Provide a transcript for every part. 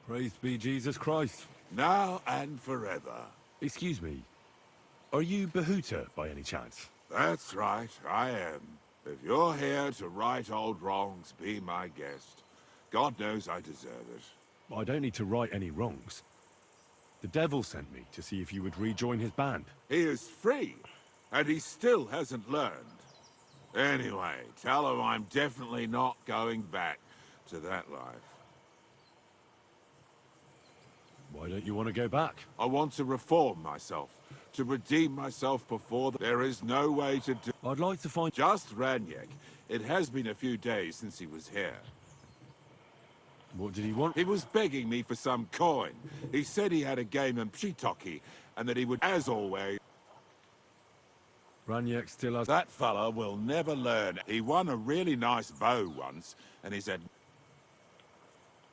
Praise be Jesus Christ. Now and forever. Excuse me. Are you Behuta by any chance? That's right, I am. If you're here to right old wrongs, be my guest. God knows I deserve it. I don't need to right any wrongs. The devil sent me to see if you would rejoin his band. He is free, and he still hasn't learned. Anyway, tell him I'm definitely not going back to that life. Why don't you want to go back? I want to reform myself, to redeem myself before there is no way to do. I'd like to find... Just Ranyek. It has been a few days since he was here. What did he want? He was begging me for some coin. He said he had a game in Pshitoki, and that he would, as always... Ranyek still has... That fella will never learn. He won a really nice bow once, and he said...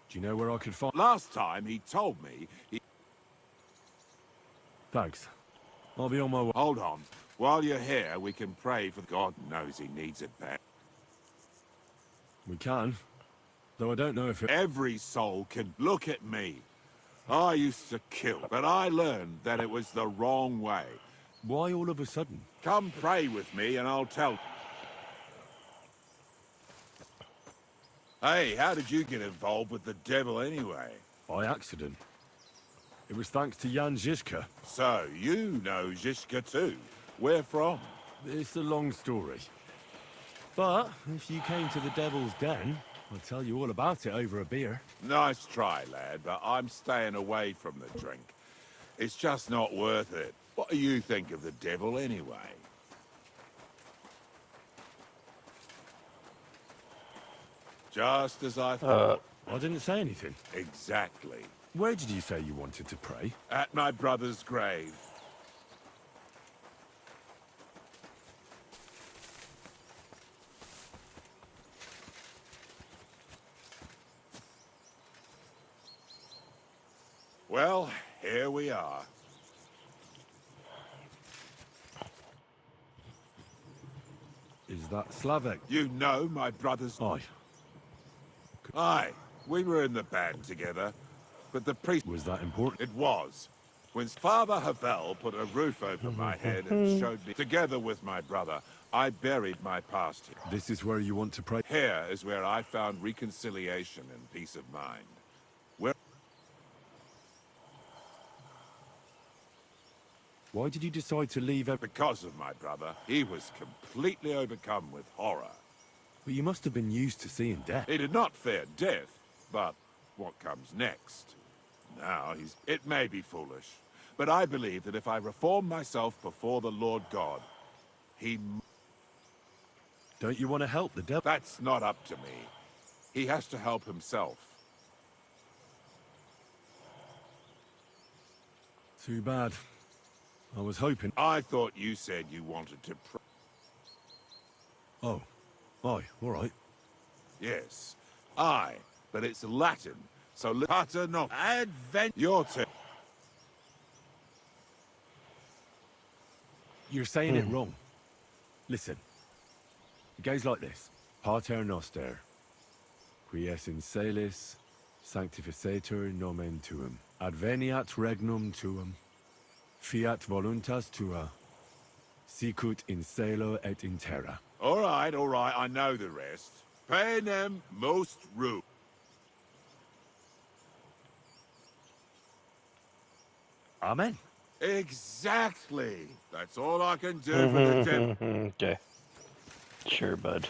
Do you know where I could find... Last time he told me he... Thanks. I'll be on my way. Hold on. While you're here, we can pray for... God knows he needs it back. We can. Though I don't know if it... Every soul can look at me. I used to kill, but I learned that it was the wrong way. Why all of a sudden? Come pray with me and I'll tell... Hey, how did you get involved with the devil anyway? By accident. It was thanks to Jan Žižka. So, you know Žižka too. Where from? It's a long story. But, if you came to the Devil's Den, I'll tell you all about it over a beer. Nice try, lad, but I'm staying away from the drink. It's just not worth it. What do you think of the devil anyway? Just as I thought. I didn't say anything. Exactly. Where did you say you wanted to pray? At my brother's grave. Well, here we are. Is that Slavek? You know my brother's... Aye. Aye, we were in the band together, but the priest... Was that important? It was. When Father Havel put a roof over my head and showed me... Together with my brother, I buried my past here. This is where you want to pray? Here is where I found reconciliation and peace of mind. Where... Why did you decide to leave Because of my brother, he was completely overcome with horror. But you must have been used to seeing death. He did not fear death, but what comes next? Now he's... It may be foolish, but I believe that if I reform myself before the Lord God, he... Don't you want to help the devil? That's not up to me. He has to help himself. Too bad. I was hoping... I thought you said you wanted to pray. Oh. Aye, all right. Yes. Aye, but it's Latin, so pater no advent... Your turn. You're saying it wrong. Listen. It goes like this. Pater noster, qui es in celis, sanctificetur nomen tuum. Adveniat regnum tuum. Fiat voluntas tua. Sicut in celo et in terra. All right, I know the rest. Panem most rude. Amen. Exactly. That's all I can do for the devil. Okay. Sure, bud.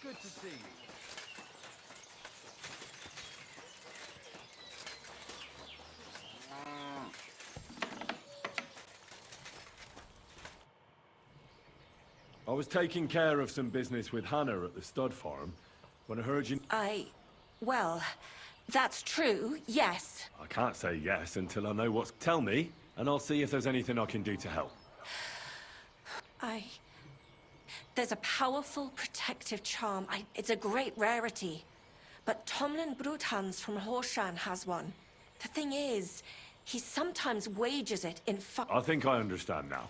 Good to see you. I was taking care of some business with Hannah at the stud farm when I heard you... Well, that's true, yes. I can't say yes until I know what's... Tell me, and I'll see if there's anything I can do to help. There's a powerful protective charm. It's a great rarity. But Tomlin Bruthans from Horshan has one. The thing is, he sometimes wages it in I think I understand now.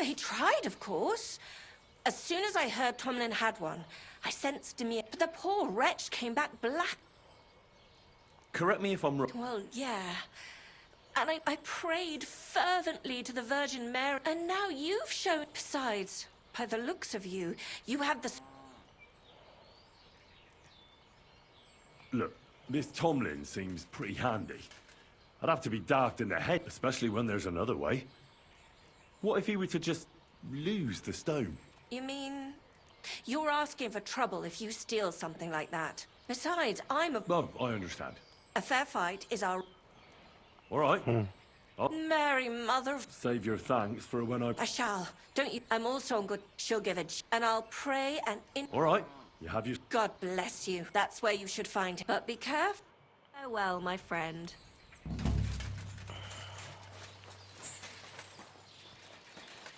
He tried, of course. As soon as I heard Tomlin had one, I sensed Demir. But the poor wretch came back black. Correct me if I'm wrong. Well, yeah. And I prayed fervently to the Virgin Mary. And now you've shown... Besides, by the looks of you, you have the... Look, this Tomlin seems pretty handy. I'd have to be daft in the head, especially when there's another way. What if he were to just lose the stone? You mean... You're asking for trouble if you steal something like that. Besides, I'm a... No, I understand. A fair fight is our... All right. Mary, mother... Save your thanks for when I... I shall. Don't you... I'm also good... She'll give it... And I'll pray and... All right. You have your... God bless you. That's where you should find him. But be careful. Farewell, my friend.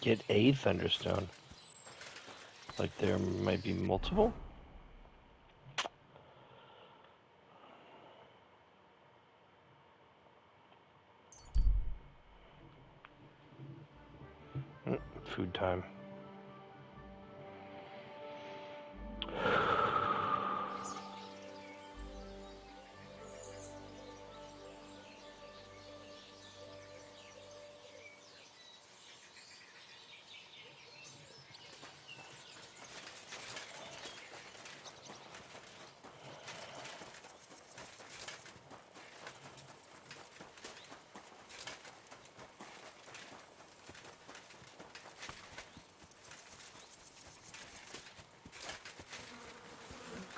Get a Thunderstone. Like there might be multiple? Food time.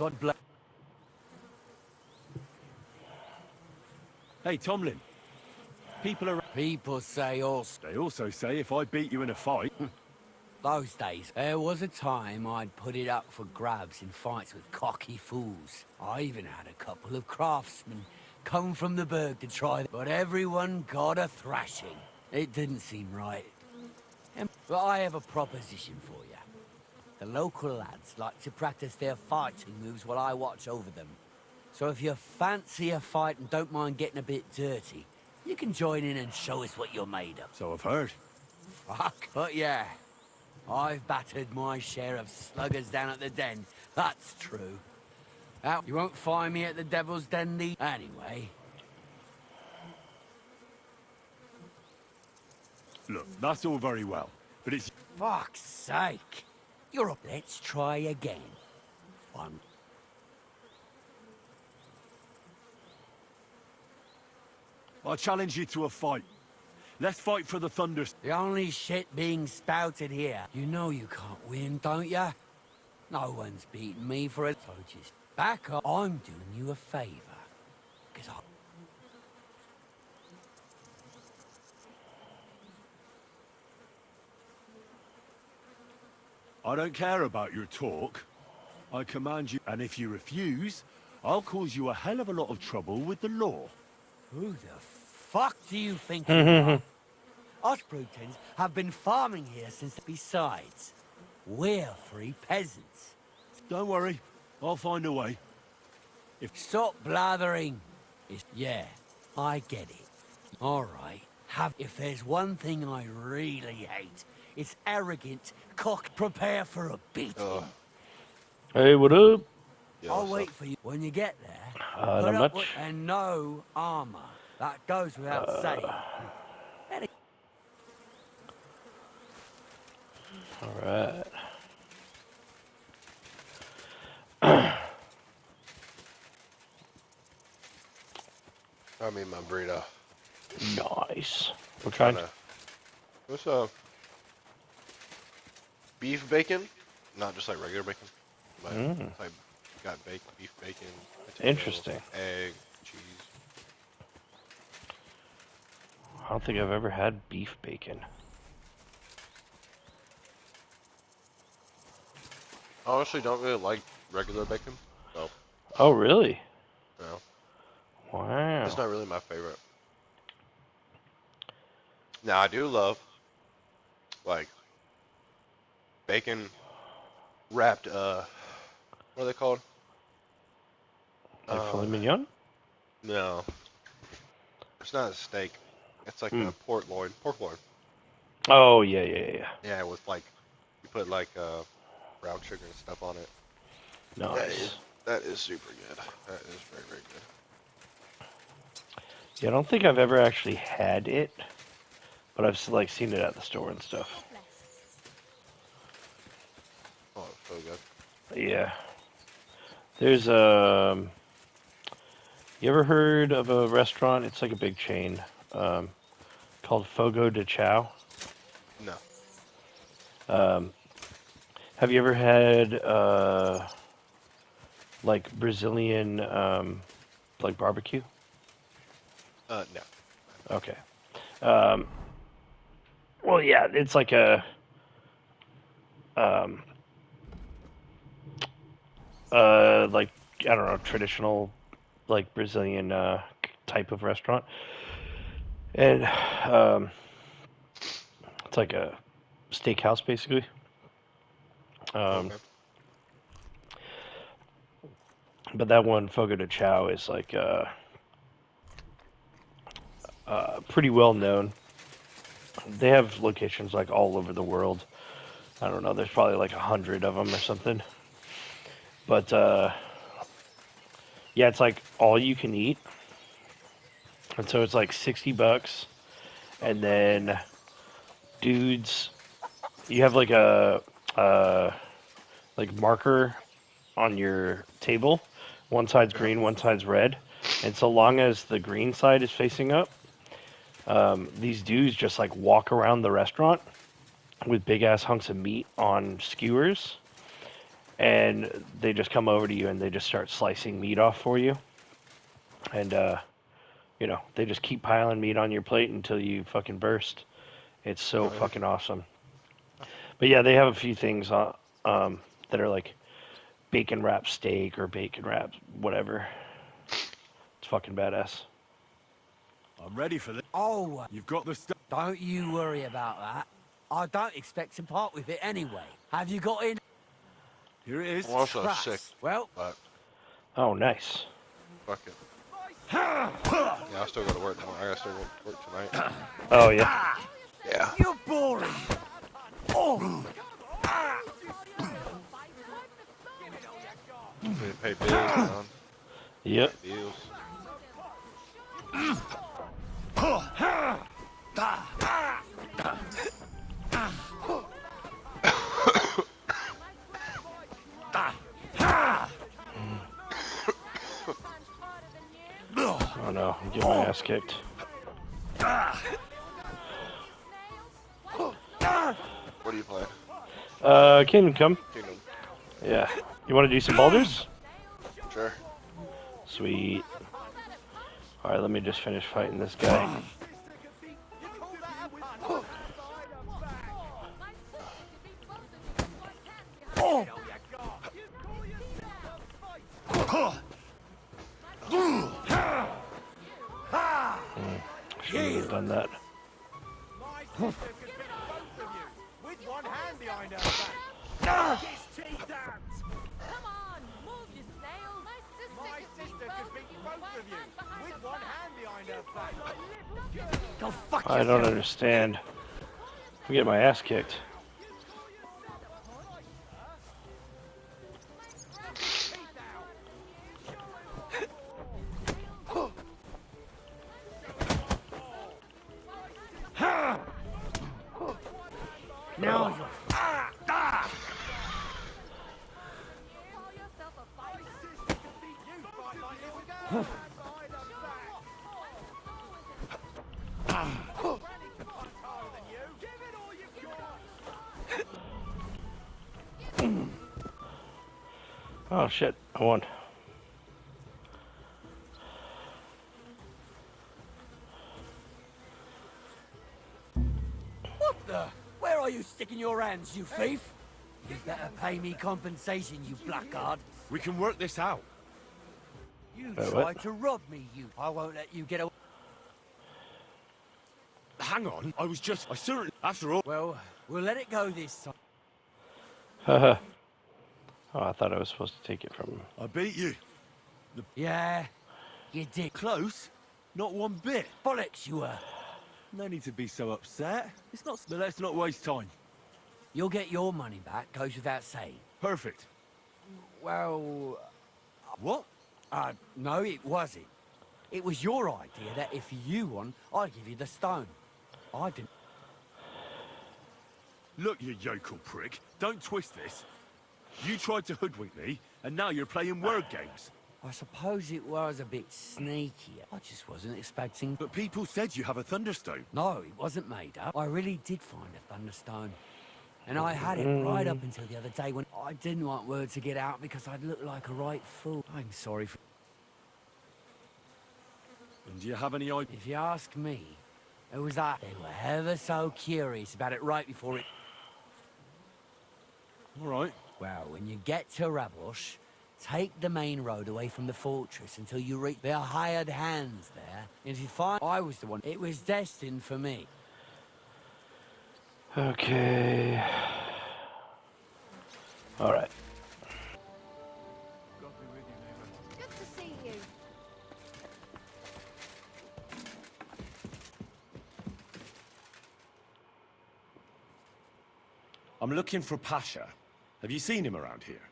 God bless... Hey, Tomlin. People say also They also say if I beat you in a fight... those days, there was a time I'd put it up for grabs in fights with cocky fools. I even had a couple of craftsmen come from the burg to try, but everyone got a thrashing. It didn't seem right. But I have a proposition for you. The local lads like to practice their fighting moves while I watch over them. So if you fancy a fight and don't mind getting a bit dirty, you can join in and show us what you're made of. So I've heard. Fuck, but yeah. I've battered my share of sluggers down at the den. That's true. Now, you won't find me at the Devil's Den anyway. Look, that's all very well, but it's... Fuck's sake. You're up. Let's try again. One. I challenge you to a fight. Let's fight for the Thunder... The only shit being spouted here. You know you can't win, don't ya? No one's beaten me for it. So just back up. I'm doing you a favor. Because I don't care about your talk. I command you, and if you refuse, I'll cause you a hell of a lot of trouble with the law. who the fuck do you think you are? Us Brutons have been farming here since... Besides, we're free peasants. Don't worry, I'll find a way. Stop blathering. Yeah, I get it. All right. If there's one thing I really hate, it's arrogant cock. Prepare for a beating. Hey, what up? I'll wait for you when you get there. Not Put up much. and no armor. That goes without saying. Alright. I mean my burrito. Nice. I'm trying to... What's beef bacon? Not just like regular bacon. But it's like got beef bacon, potato, Interesting. egg, cheese. I don't think I've ever had beef bacon. I honestly don't really like regular bacon. So, Oh, really? no. Wow. It's not really my favorite. Now I do love like bacon wrapped, what are they called? Like filet mignon? No. It's not a steak. It's like a pork loin. Pork loin. Oh, yeah. Yeah, with like, you put like brown sugar and stuff on it. Nice. That is super good. That is very, very good. Yeah, I don't think I've ever actually had it, but I've like seen it at the store and stuff. Oh, it's so good. Yeah. There's you ever heard of a restaurant? It's like a big chain, called Fogo de Chao. No. Have you ever had like Brazilian like barbecue? No. Okay. Well, yeah, it's like a like I don't know, traditional like Brazilian type of restaurant, and it's like a steakhouse basically. Okay. But that one, Fogo de Chao, is like pretty well known. They have locations like all over the world. I don't know. There's probably like 100 of them or something. But yeah, it's like all you can eat, and so it's like $60, and then dudes, you have like a like marker on your table. One side's green, one side's red, and so long as the green side is facing up, these dudes just like walk around the restaurant with big ass hunks of meat on skewers, and they just come over to you and they just start slicing meat off for you, and you know, they just keep piling meat on your plate until you fucking burst. It's so fucking awesome. But yeah, they have a few things that are like bacon wrapped steak or bacon wrapped whatever. It's fucking badass. I'm ready for this. Oh, You've got the stuff. don't you worry about that. I don't expect to part with it anyway. Have you got in? Here it is. I'm also Trust. sick, Well, but Oh, nice. fuck it. Yeah, I still go to work tomorrow. I gotta still go to work tonight. Oh yeah. Yeah. you're boring. Oh, Need to pay bills, man. Yep. Bills. Oh no, I'm getting my ass kicked. What do you play? Kingdom Come. Kingdom. Yeah. You want to do some boulders? Sure. Sweet. All right, let me just finish fighting this guy. Shouldn't have done that. go fuck I don't understand. I'm getting my ass kicked. Now you're Oh shit, I won. What the? Where are you sticking your hands, you thief? You better pay me compensation, you blackguard. We can work this out. You What? tried to rob me, you. I won't let you get away. Hang on. I certainly. After all. Well, we'll let it go this time. Oh, I thought I was supposed to take it from him. I beat you. Yeah, you did. Close? Not one bit. Bollocks you were. No need to be so upset. It's not... But let's not waste time. You'll get your money back, goes without saying. Perfect. Well, What? no, it wasn't. It was your idea that if you won, I'd give you the stone. I didn't. Look, you yokel prick. Don't twist this. You tried to hoodwink me, and now you're playing word games. I suppose it was a bit sneaky. I just wasn't expecting... But people said you have a thunderstone. No, it wasn't made up. I really did find a thunderstone. And I had it right up until the other day when I didn't want word to get out because I'd look like a right fool. I'm sorry for... And do you have any idea? If you ask me, it was that they were ever so curious about it right before it... All right. Well, when you get to Rabosh, take the main road away from the fortress until you reach their hired hands there. And if you find I was the one, it was destined for me. Okay. All right. Good to see you. I'm looking for Pasha. Have you seen him around here?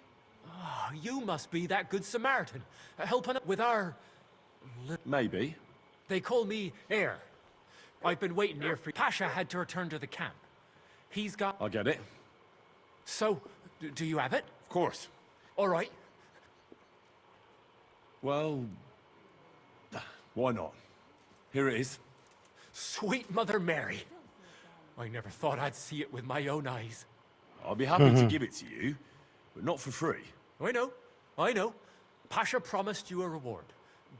Oh, you must be that good Samaritan, helping with our... Maybe. They call me Heir. I've been waiting here for... Pasha had to return to the camp. He's got... I get it. So, do you have it? Of course. All right. Well, why not? Here it is. Sweet Mother Mary. I never thought I'd see it with my own eyes. I'll be happy to give it to you, but not for free. I know. Pasha promised you a reward,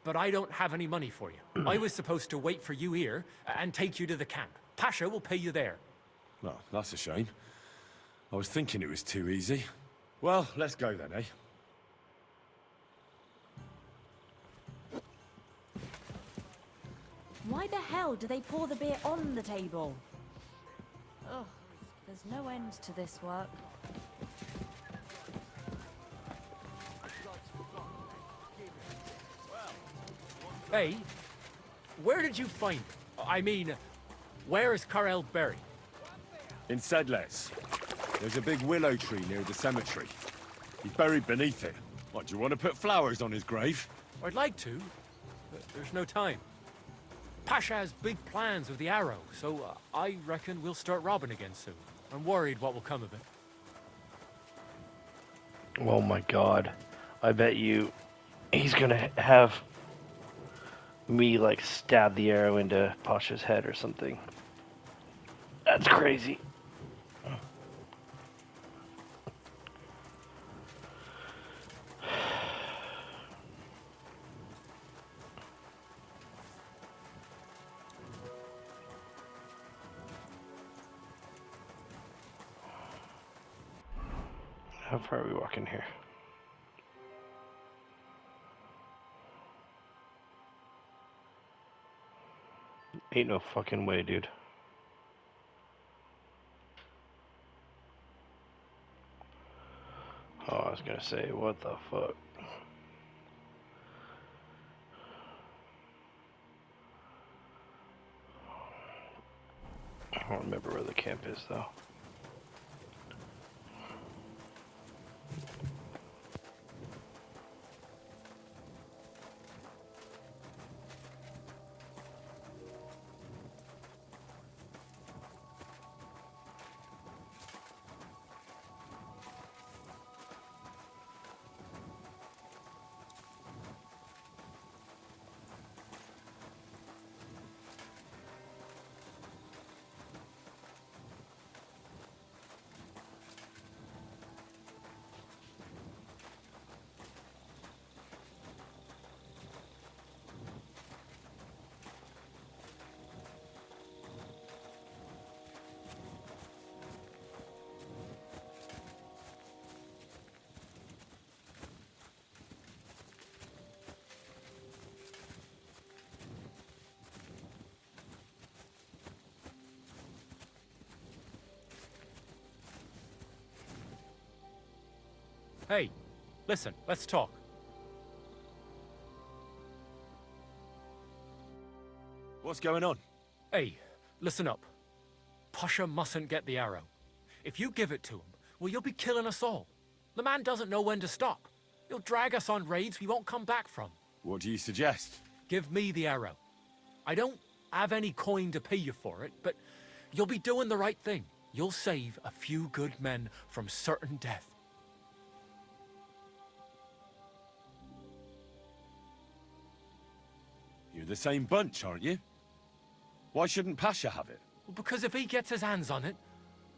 but I don't have any money for you. I was supposed to wait for you here and take you to the camp. Pasha will pay you there. Well, that's a shame. I was thinking it was too easy. Well, let's go then, eh? Why the hell do they pour the beer on the table? Ugh, there's no end to this work. Hey, where did you find... I mean, where is Karel buried? In Sedlets. There's a big willow tree near the cemetery. He's buried beneath it. What, do you want to put flowers on his grave? I'd like to, but there's no time. Pasha has big plans with the arrow, so I reckon we'll start robbing again soon. I'm worried what will come of it. Oh my god. I bet you he's gonna have me like stab the arrow into Pasha's head or something. That's crazy. How far are we walking here? Ain't no fucking way, dude. Oh, I was gonna say, what the fuck? I don't remember where the camp is, though. Hey, listen, let's talk. What's going on? Hey, listen up. Pasha mustn't get the arrow. If you give it to him, well, you'll be killing us all. The man doesn't know when to stop. He'll drag us on raids we won't come back from. What do you suggest? Give me the arrow. I don't have any coin to pay you for it, but you'll be doing the right thing. You'll save a few good men from certain death. You're the same bunch, aren't you? Why shouldn't Pasha have it? Well, because if he gets his hands on it,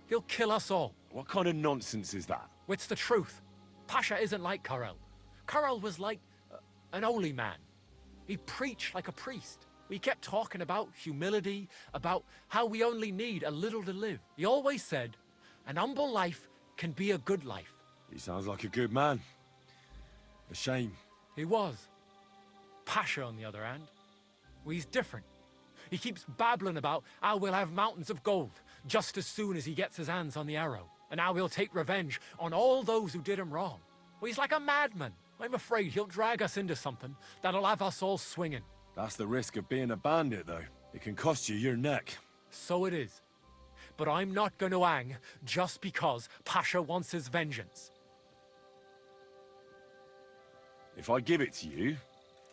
he'll kill us all. What kind of nonsense is that? It's the truth. Pasha isn't like Karel. Karel was like an holy man. He preached like a priest. He kept talking about humility, about how we only need a little to live. He always said, an humble life can be a good life. He sounds like a good man. A shame. He was. Pasha, on the other hand, well, he's different. He keeps babbling about how we'll have mountains of gold just as soon as he gets his hands on the arrow, and how he'll take revenge on all those who did him wrong. Well, he's like a madman. I'm afraid he'll drag us into something that'll have us all swinging. That's the risk of being a bandit, though. It can cost you your neck. So it is. But I'm not going to hang just because Pasha wants his vengeance. If I give it to you,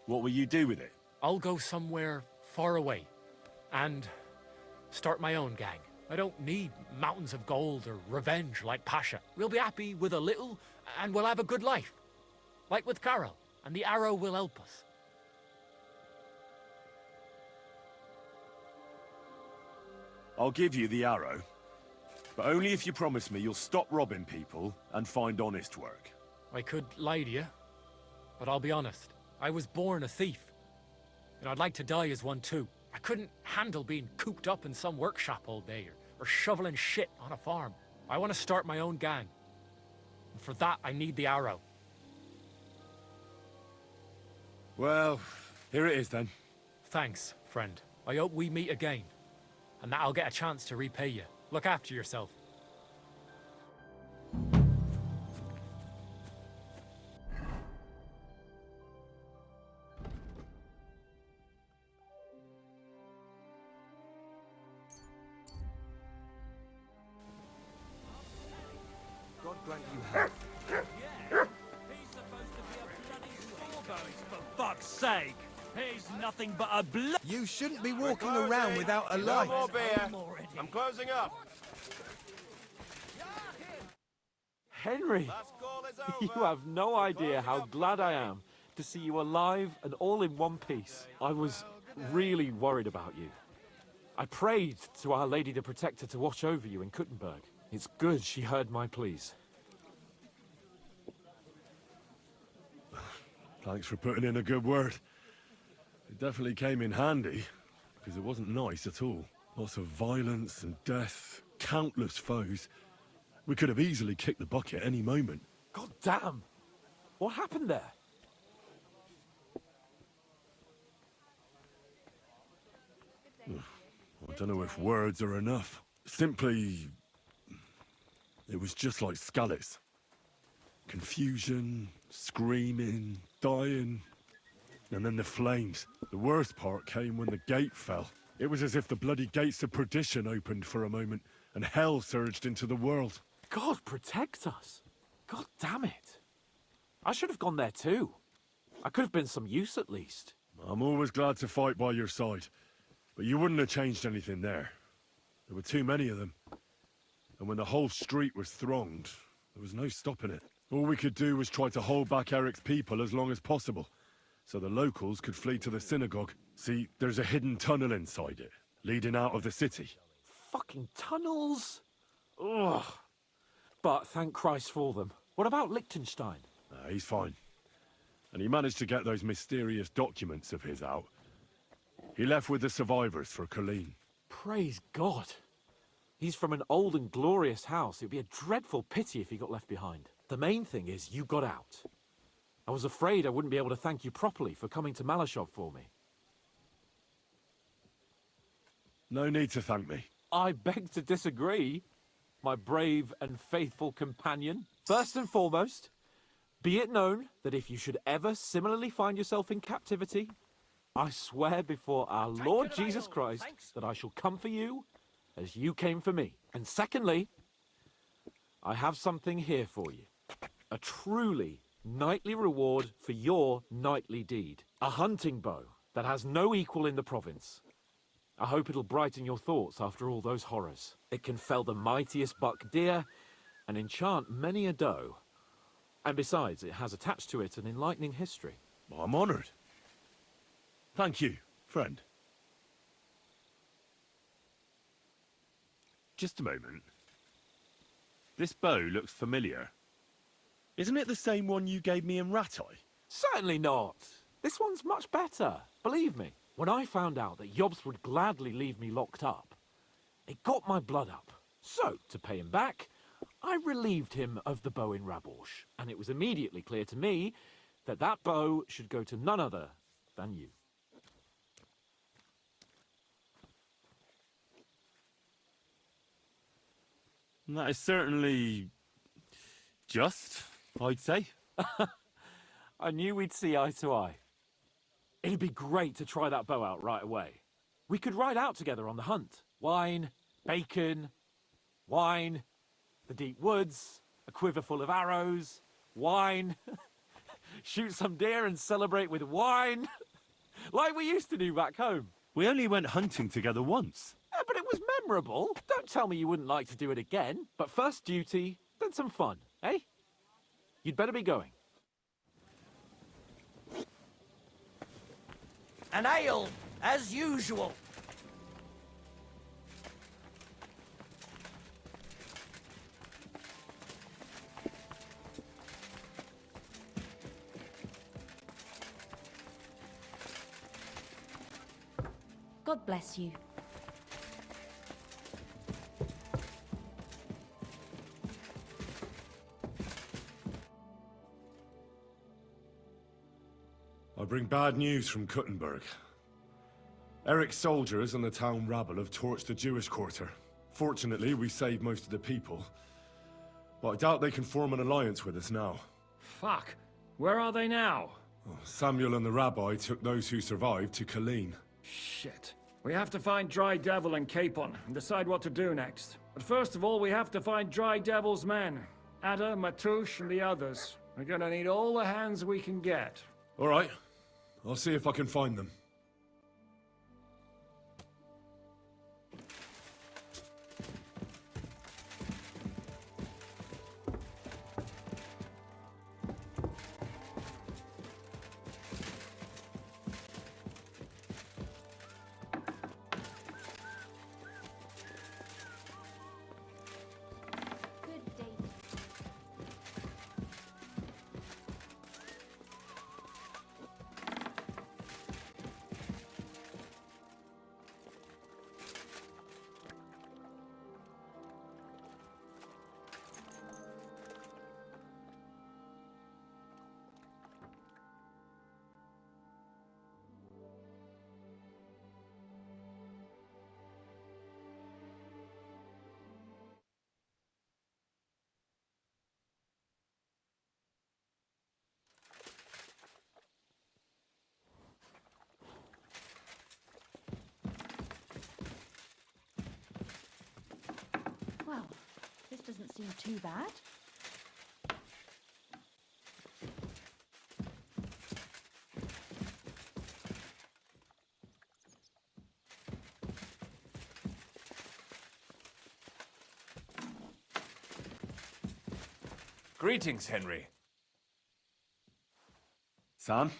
what will you do with it? I'll go somewhere far away and start my own gang. I don't need mountains of gold or revenge like Pasha. We'll be happy with a little and we'll have a good life. Like with Karel, and the arrow will help us. I'll give you the arrow, but only if you promise me you'll stop robbing people and find honest work. I could lie to you, but I'll be honest. I was born a thief, and I'd like to die as one too. I couldn't handle being cooped up in some workshop all day, or shoveling shit on a farm. I want to start my own gang, and for that I need the arrow. Well, here it is then. Thanks, friend. I hope we meet again, and that I'll get a chance to repay you. Look after yourself. God grant you health. For fuck's sake! He's nothing but a blood. You shouldn't be walking around without a light. No more beer. I'm closing up. Henry, you have no idea how glad I am to see you alive and all in one piece. I was really worried about you. I prayed to Our Lady the Protector to watch over you in Kuttenberg. It's good she heard my pleas. Thanks for putting in a good word. It definitely came in handy, because it wasn't nice at all. Lots of violence and death, countless foes. We could have easily kicked the bucket any moment. God damn! What happened there? I don't know if words are enough. Simply, it was just like Skalitz. Confusion, screaming, dying, and then the flames. The worst part came when the gate fell. It was as if the bloody gates of perdition opened for a moment, and hell surged into the world. God protect us! God damn it! I should have gone there too. I could have been some use at least. I'm always glad to fight by your side, but you wouldn't have changed anything there. There were too many of them. And when the whole street was thronged, there was no stopping it. All we could do was try to hold back Eric's people as long as possible, so the locals could flee to the synagogue. See, there's a hidden tunnel inside it, leading out of the city. Fucking tunnels! Ugh. But thank Christ for them. What about Liechtenstein? He's fine. And he managed to get those mysterious documents of his out. He left with the survivors for Colleen. Praise God. He's from an old and glorious house. It'd be a dreadful pity if he got left behind. The main thing is you got out. I was afraid I wouldn't be able to thank you properly for coming to Malashov for me. No need to thank me. I beg to disagree, my brave and faithful companion. First and foremost, Be it known that if you should ever similarly find yourself in captivity, I swear before our Lord Jesus Christ that I shall come for you as you came for me. And secondly, I have something here for you. A truly knightly reward for your knightly deed. A hunting bow that has no equal in the province. I hope it'll brighten your thoughts after all those horrors. It can fell the mightiest buck deer and enchant many a doe. And besides, it has attached to it an enlightening history. I'm honored. Thank you, friend. Just a moment. This bow looks familiar. Isn't it the same one you gave me in Rattay? Certainly not. This one's much better. Believe me, when I found out that Yobs would gladly leave me locked up, it got my blood up. So, to pay him back, I relieved him of the bow in Raborsh, and it was immediately clear to me that that bow should go to none other than you. That is certainly just, I'd say. I knew we'd see eye to eye. It'd be great to try that bow out right away. We could ride out together on the hunt. Wine, bacon, wine, the deep woods, a quiver full of arrows, wine. Shoot some deer and celebrate with wine. Like we used to do back home. We only went hunting together once. Yeah, but it was memorable. Don't tell me you wouldn't like to do it again. But first duty, then some fun, eh? You'd better be going. An ale, as usual. God bless you. I bring bad news from Kuttenberg. Eric's soldiers and the town rabble have torched the Jewish quarter. Fortunately, we saved most of the people. But I doubt they can form an alliance with us now. Fuck. Where are they now? Samuel and the rabbi took those who survived to Colleen. Shit. We have to find Dry Devil and Capon and decide what to do next. But first of all, we have to find Dry Devil's men. Ada, Matouche, and the others. We're gonna need all the hands we can get. All right. I'll see if I can find them. Well, this doesn't seem too bad. Greetings, Henry. Sam?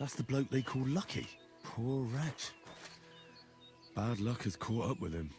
That's the bloke they call Lucky. Poor wretch. Bad luck has caught up with him.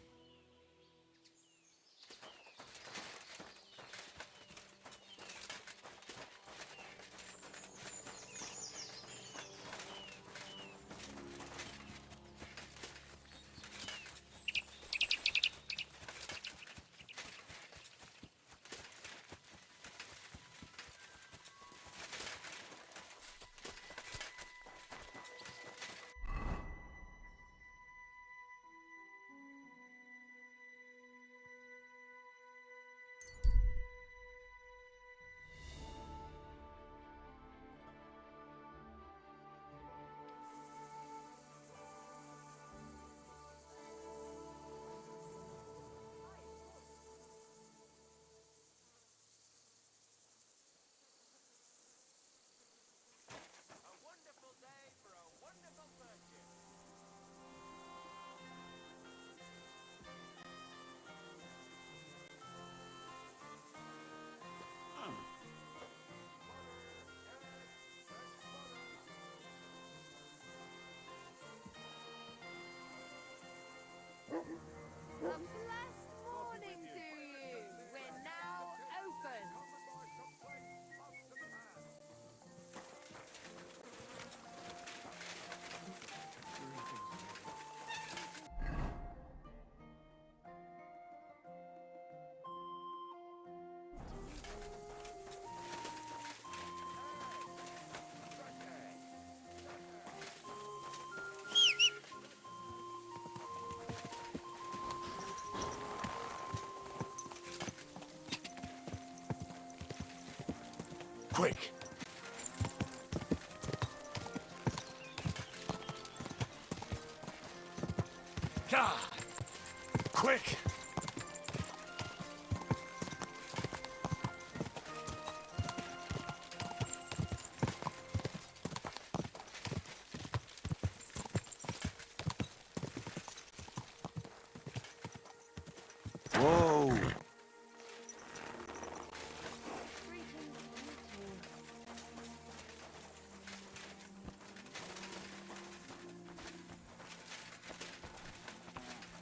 A blessed morning to you. We're now open. Quick! God! Quick! Whoa!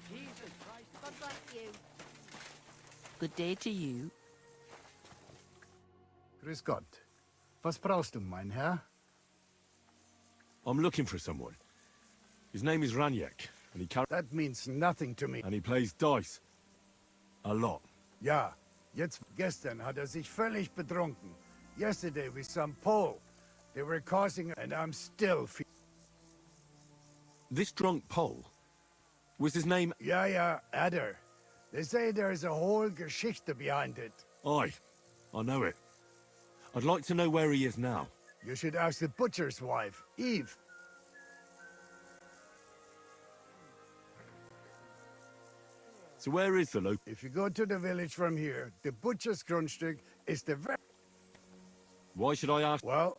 Jesus Christ. God bless you. Good day to you. Grüß Gott. Was brauchst du, mein Herr? I'm looking for someone. His name is Raniek, and he That means nothing to me. and he plays dice. A lot. Ja, gestern hat sich völlig betrunken. Yesterday with some Pole. They were causing, and I'm still This drunk Pole, was his name? Ja, Adder. They say there's a whole Geschichte behind it. Aye, I know it. I'd like to know where he is now. You should ask the butcher's wife, Eve. So where is the local? If you go to the village from here, the butcher's Grundstück is the very... Why should I ask? Well...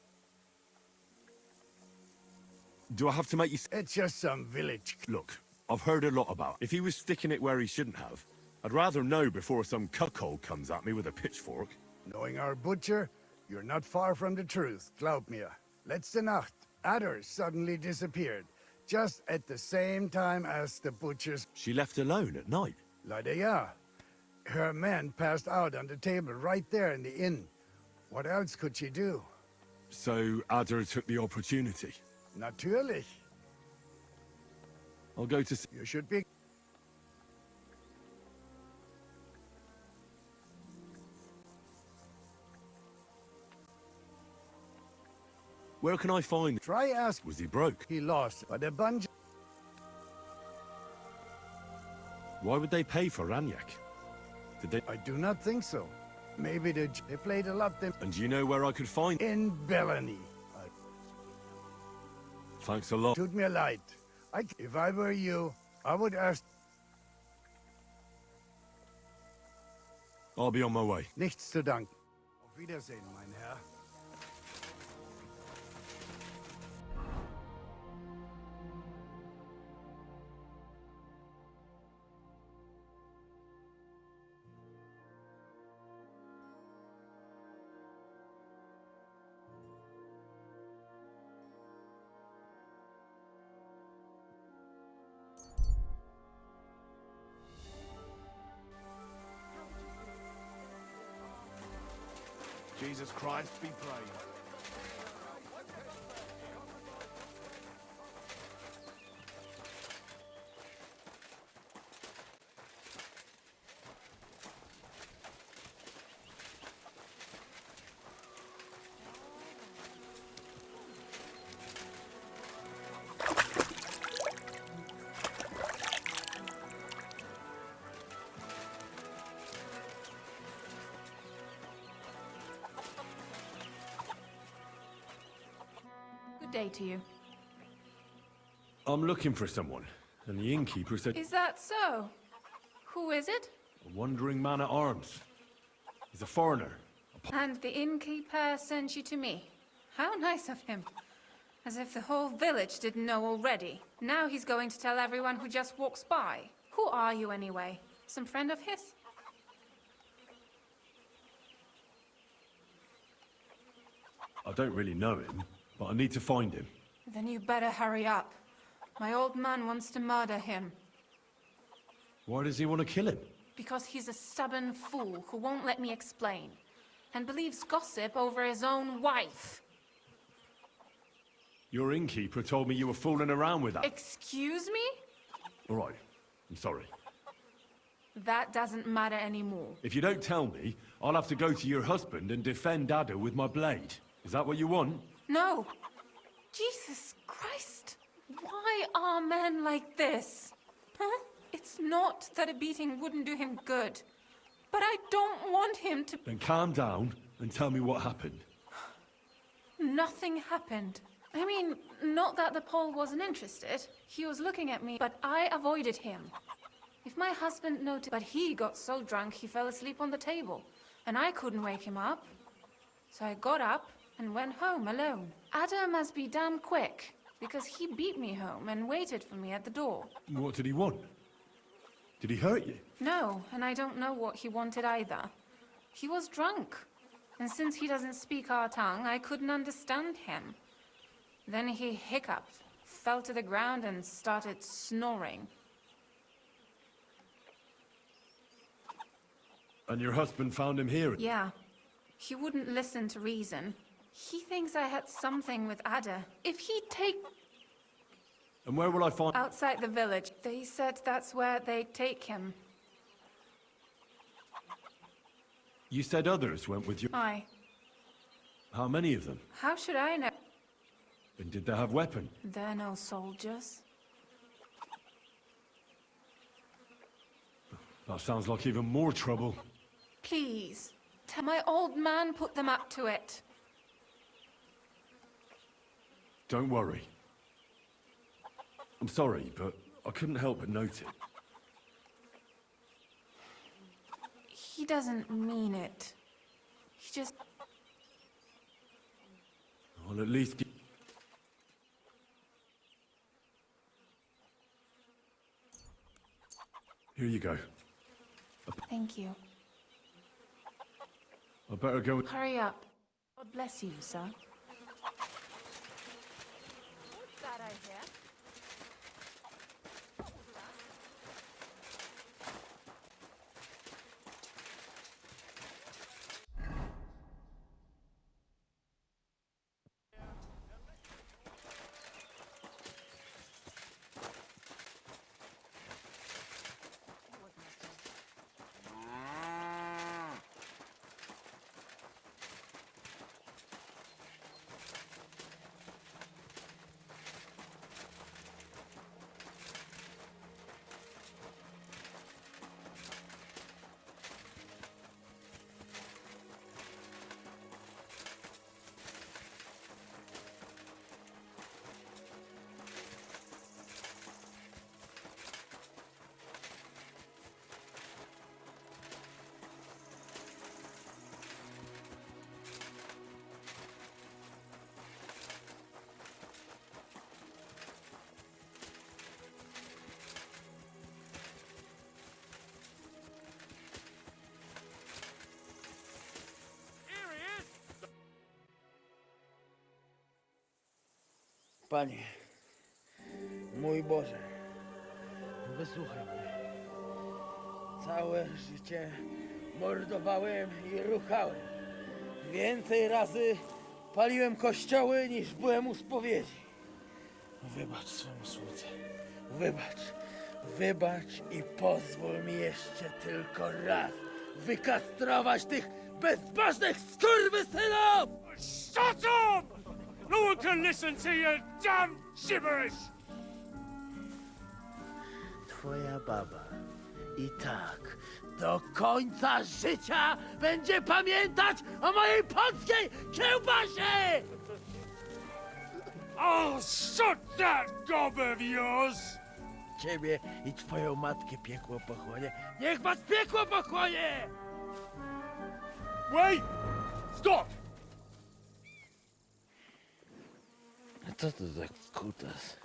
Do I have to make you... It's just some village... Look, I've heard a lot about. If he was sticking it where he shouldn't have, I'd rather know before some cuckold comes at me with a pitchfork. Knowing our butcher, you're not far from the truth, glaub mir. Letzte Nacht, Adder suddenly disappeared, just at the same time as the butcher's... She left alone at night? Leider ja. Her man passed out on the table right there in the inn. What else could she do? So Adder took the opportunity? Natürlich. I'll go to... You should be... Where can I find... Try ask... Was he broke? He lost, but a bunch... Why would they pay for Raniek? Did they... I do not think so. Maybe they played a lot them... And do you know where I could find... In Bellany. Thanks a lot. Tut mir leid. If I were you, I would ask... I'll be on my way. Nichts zu danken. Auf Wiedersehen, mein Herr. Jesus Christ be praised. Good day to you. I'm looking for someone, and the innkeeper said Is that so? Who is it? a wandering man at arms. He's a foreigner. And the innkeeper sent you to me. How nice of him. As if the whole village didn't know already. Now he's going to tell everyone who just walks by. Who are you anyway? Some friend of his? I don't really know him, but I need to find him. Then you better hurry up. My old man wants to murder him. Why does he want to kill him? Because he's a stubborn fool who won't let me explain. And believes gossip over his own wife. Your innkeeper told me you were fooling around with that. Excuse me? All right, I'm sorry. That doesn't matter anymore. If you don't tell me, I'll have to go to your husband and defend Ada with my blade. Is that what you want? No. Jesus Christ. Why are men like this? Huh? It's not that a beating wouldn't do him good. But I don't want him to... Then calm down and tell me what happened. Nothing happened. I mean, not that the Pole wasn't interested. He was looking at me, but I avoided him. If my husband noticed... But he got so drunk he fell asleep on the table. And I couldn't wake him up. So I got up and went home alone. Ada must be damn quick, because he beat me home and waited for me at the door. What did he want? Did he hurt you? No, and I don't know what he wanted either. He was drunk. And since he doesn't speak our tongue, I couldn't understand him. Then he hiccuped, fell to the ground and started snoring. And your husband found him here? Yeah. He wouldn't listen to reason. He thinks I had something with Ada. If he'd take... And where will I find... Outside the village. They said that's where they'd take him. You said others went with you. Aye. How many of them? How should I know? And did they have weapons? They're no soldiers. That sounds like even more trouble. Please. Tell my old man put them up to it. Don't worry. I'm sorry, but I couldn't help but notice. He doesn't mean it. He just... I'll at least get... Here you go. Thank you. I better go... Hurry up. God bless you, sir. What's that I hear? Panie, mój Boże, wysłuchaj mnie. Całe życie mordowałem i ruchałem. Więcej razy paliłem kościoły, niż byłem u spowiedzi. Wybacz swemu słudze. Wybacz. Wybacz i pozwól mi jeszcze tylko raz wykastrować tych bezbożnych skurwysynów! Shut up! No one can listen to your damn gibberish! Twoja baba i tak do końca życia będzie pamiętać o mojej polskiej kiełbasie! I'll shut that gob of yours! Ciebie i twoją matkę piekło pochłonie. Niech was piekło pochłonie! Wait! Stop! A co to za kutas?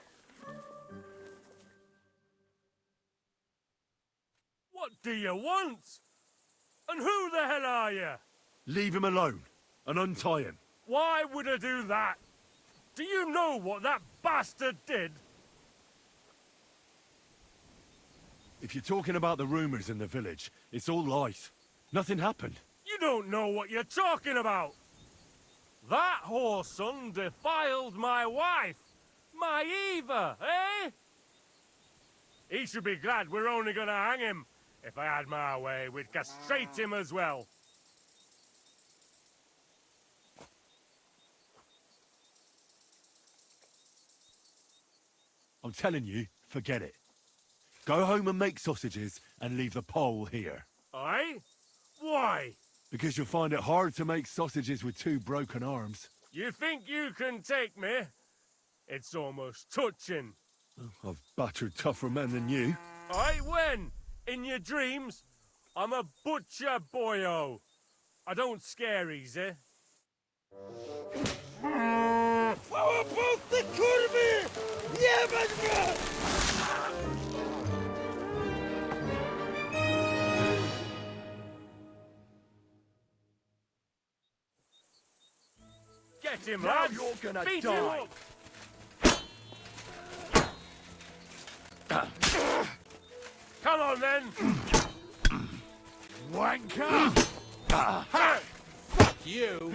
What do you want? And who the hell are you? Leave him alone and untie him. Why would I do that? Do you know what that bastard did? If you're talking about the rumors in the village, it's all lies. Nothing happened. You don't know what you're talking about. That whoreson defiled my wife, my Eva, eh? He should be glad we're only gonna hang him. If I had my way, we'd castrate him as well. I'm telling you, forget it. Go home and make sausages and leave the pole here. Aye? Why? Because you'll find it hard to make sausages with two broken arms. You think you can take me? It's almost touching. I've battered tougher men than you. Aye, when? In your dreams? I'm a butcher, boyo. I don't scare easy. Chwała Polsce, kurwy! Jebać mnie! Get him, Now lads! you're gonna Beat die. him up! Come on, then! Wanker! Fuck you!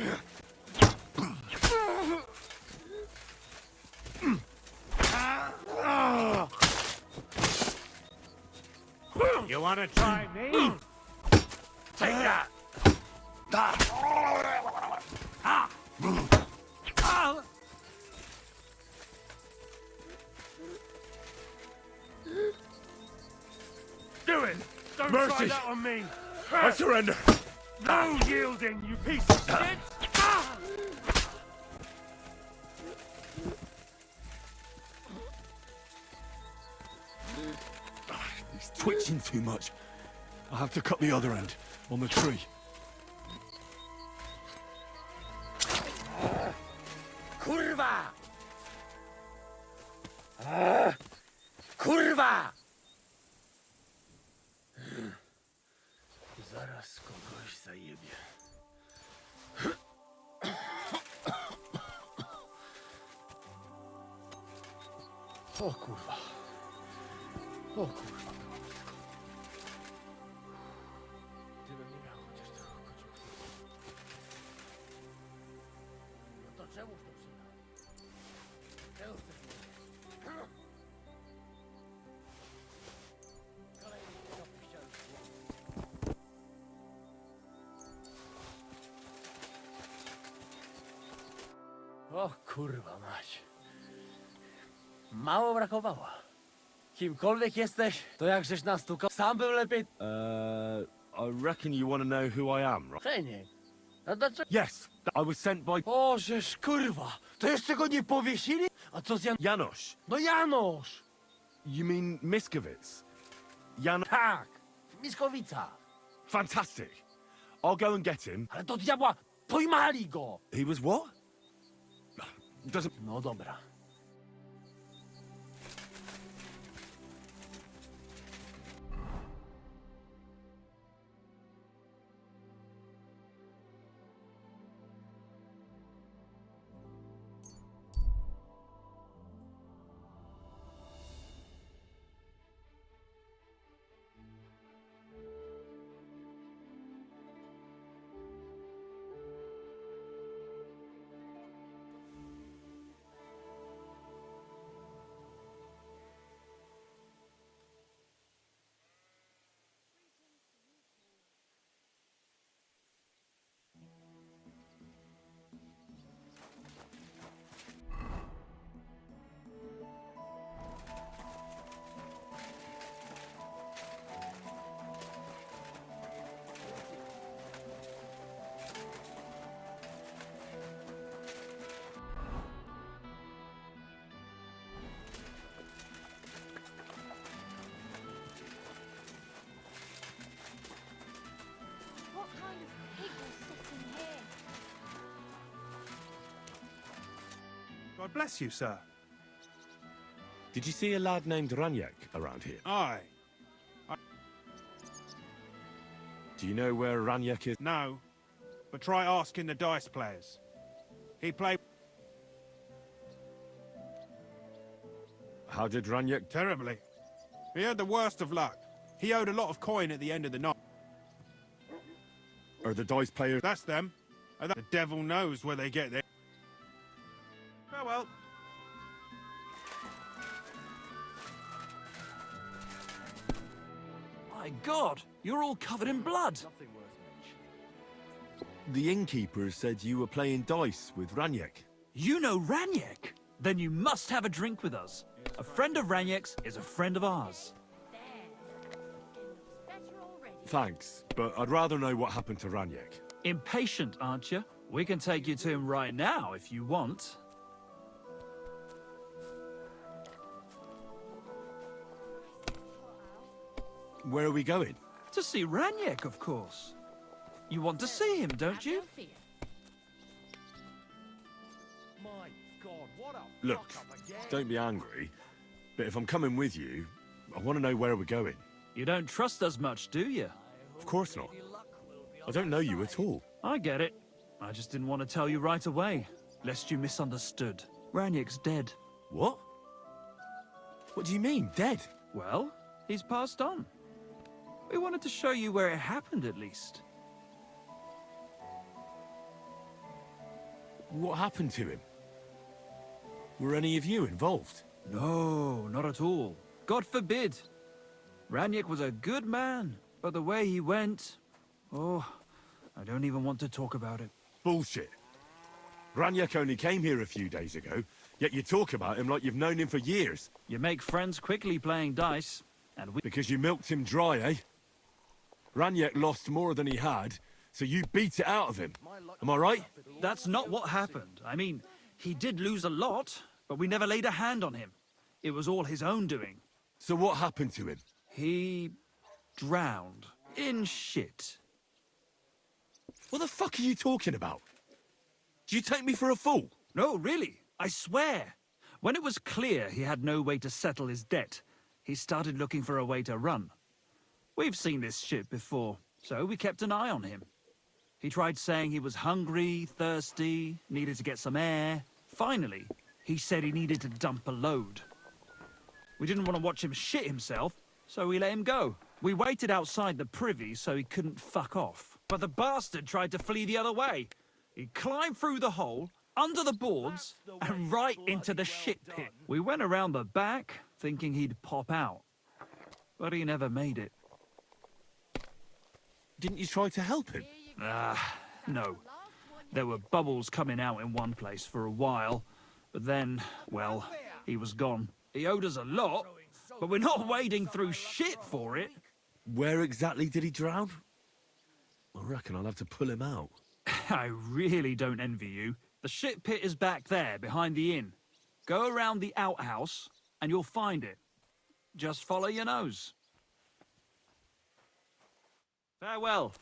You wanna try me? Take that! Do it! Don't try Mercy. that on me! I surrender. No yielding, you piece of shit! He's twitching too much. I'll have to cut the other end on the tree. Kurwa! Kurwa! Zaraz kogoś zajebie. O kurwa. O kurwa. Gdybym nie miał chociaż trochę kociołów. No to czemuż to przyda? Czemu chcesz mówić? Kolejny opuściany człowiek. O kurwa mać. Mało brakowało. Kimkolwiek jesteś, to jakżeś nas tu sam bym lepiej... I reckon you want to know who I am, right? Hejnie. A dlaczego... Yes, I was sent by Bożeż kurwa, to jeszcze go nie powiesili? A co z Janos. No Janosz! You mean Miskovic? Janos. Tak, w Miskowicach. Fantastic. I'll go and get him. Ale do diabła, pojmali go! He was what? Doesn't... No dobra. God bless you, sir. Did you see a lad named Ranyek around here? Aye. Do you know where Ranyek is? No, but try asking the dice players. He played... How did Ranyek... Terribly. He had the worst of luck. He owed a lot of coin at the end of the night. Are the dice players... That's them. And the devil knows where they get their... Farewell. My God, you're all covered in blood. The innkeeper said you were playing dice with Ranyek. You know Ranyek? Then you must have a drink with us. A friend of Ranyek's is a friend of ours. Thanks, but I'd rather know what happened to Ranyek. Impatient, aren't you? We can take you to him right now if you want. Where are we going? To see Ranyek, of course. You want to see him, don't you? My God, what a Look, don't be angry, but if I'm coming with you, I want to know where we're going. You don't trust us much, do you? Of course not. I don't know you at all. I get it. I just didn't want to tell you right away, lest you misunderstood. Ranyek's dead. What? What do you mean, dead? Well, he's passed on. We wanted to show you where it happened, at least. What happened to him? Were any of you involved? No, not at all. God forbid. Ranyek was a good man, but the way he went... Oh, I don't even want to talk about it. Bullshit. Ranyek only came here a few days ago, yet you talk about him like you've known him for years. You make friends quickly playing dice, and we... Because you milked him dry, eh? Ranyek lost more than he had, so you beat it out of him. Am I right? That's not what happened. I mean, he did lose a lot, but we never laid a hand on him. It was all his own doing. So what happened to him? He... drowned. In shit. What the fuck are you talking about? Do you take me for a fool? No, really. I swear. When it was clear he had no way to settle his debt, he started looking for a way to run. We've seen this shit before, so we kept an eye on him. He tried saying he was hungry, thirsty, needed to get some air. Finally, he said he needed to dump a load. We didn't want to watch him shit himself, so we let him go. We waited outside the privy so he couldn't fuck off. But the bastard tried to flee the other way. He climbed through the hole, under the boards, and right into the shit pit. We went around the back, thinking he'd pop out. But he never made it. Didn't you try to help him? No. There were bubbles coming out in one place for a while, but then, well, he was gone. He owed us a lot, but we're not wading through shit for it. Where exactly did he drown? I reckon I'll have to pull him out. I really don't envy you. The shit pit is back there, behind the inn. Go around the outhouse, and you'll find it. Just follow your nose. Farewell.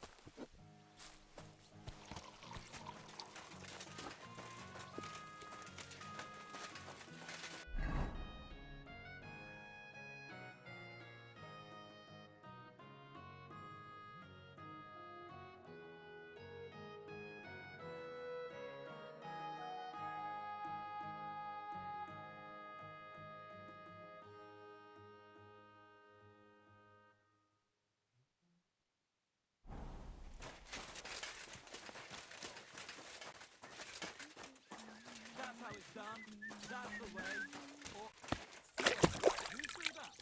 That's how it's done. That's the way. You do that.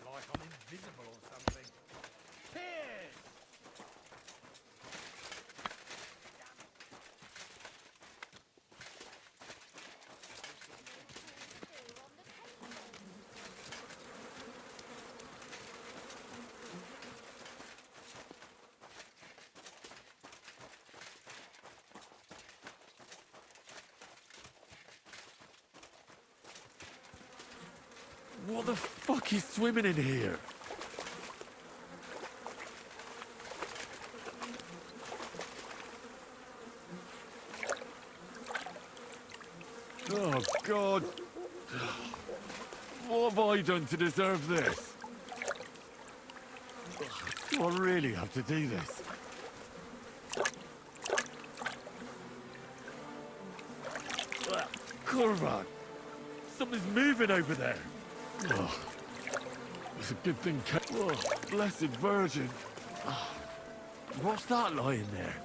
Like I'm invisible or something. Piers! What the fuck is swimming in here? God! What have I done to deserve this? Do I really have to do this? Corvan! Something's moving over there! Oh, it's a good thing. Oh, blessed Virgin! Oh, what's that lying there?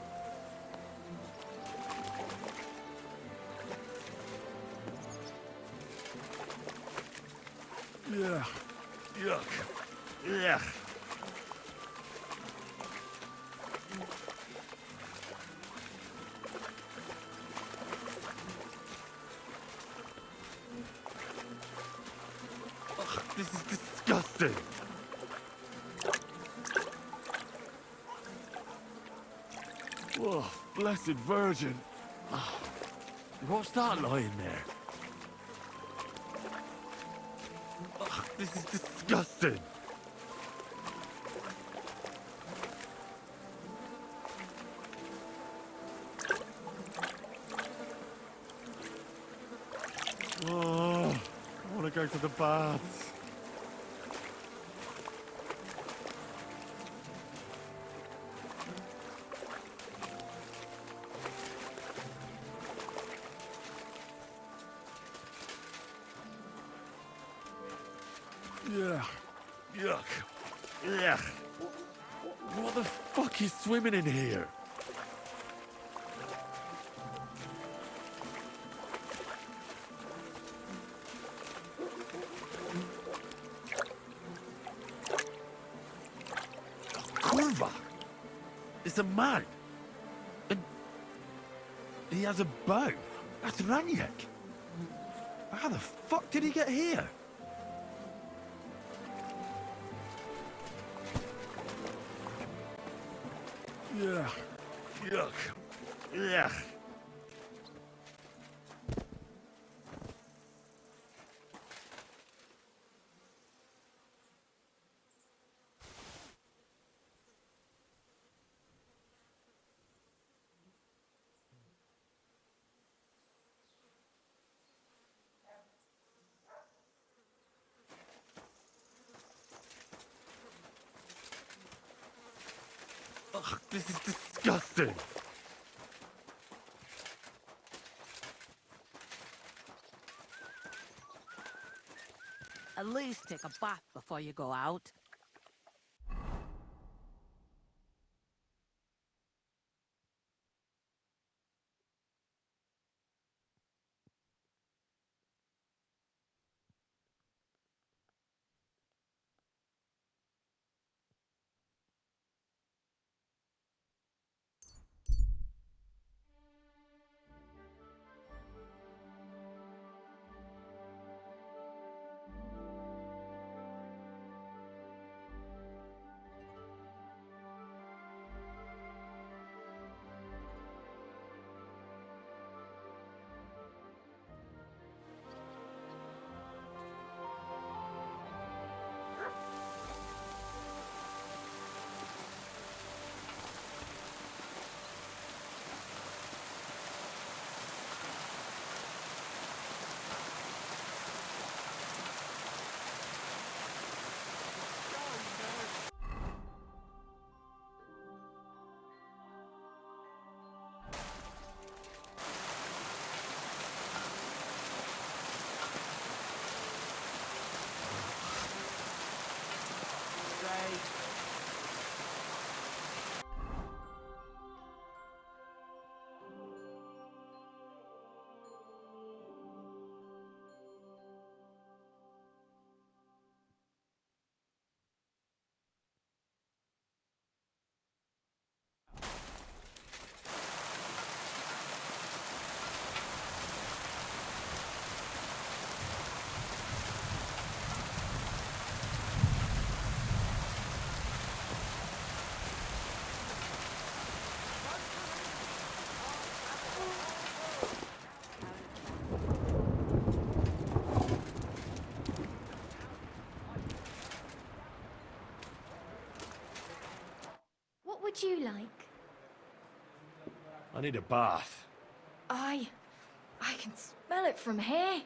Yeah. Yuck. Yeah. Ugh, this is disgusting. Oh, blessed Virgin. Oh, what's that lying there? Ugh, this is disgusting. Oh, I want to go to the baths. Yeah. Yuck. Yeah. What the fuck is swimming in here? Kurva! It's a man. And he has a bow. That's Raniek. How the fuck did he get here? Yeah. Yuck. Yeah. Ugh, this is disgusting. At least take a bath before you go out. What would you like? I need a bath. I can can smell it from here.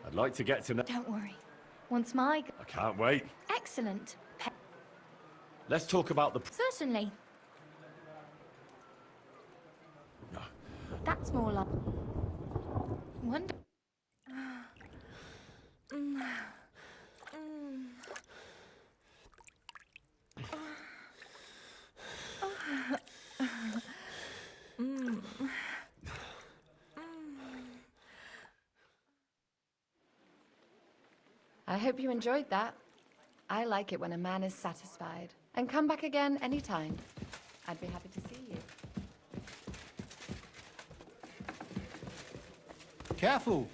I'd like to get to know... Don't worry. Once my... I can't wait. Excellent. Let's talk about the... Certainly. That's more like... Wonder... I hope you enjoyed that. I like it when a man is satisfied. And come back again anytime. I'd be happy to see you. Careful!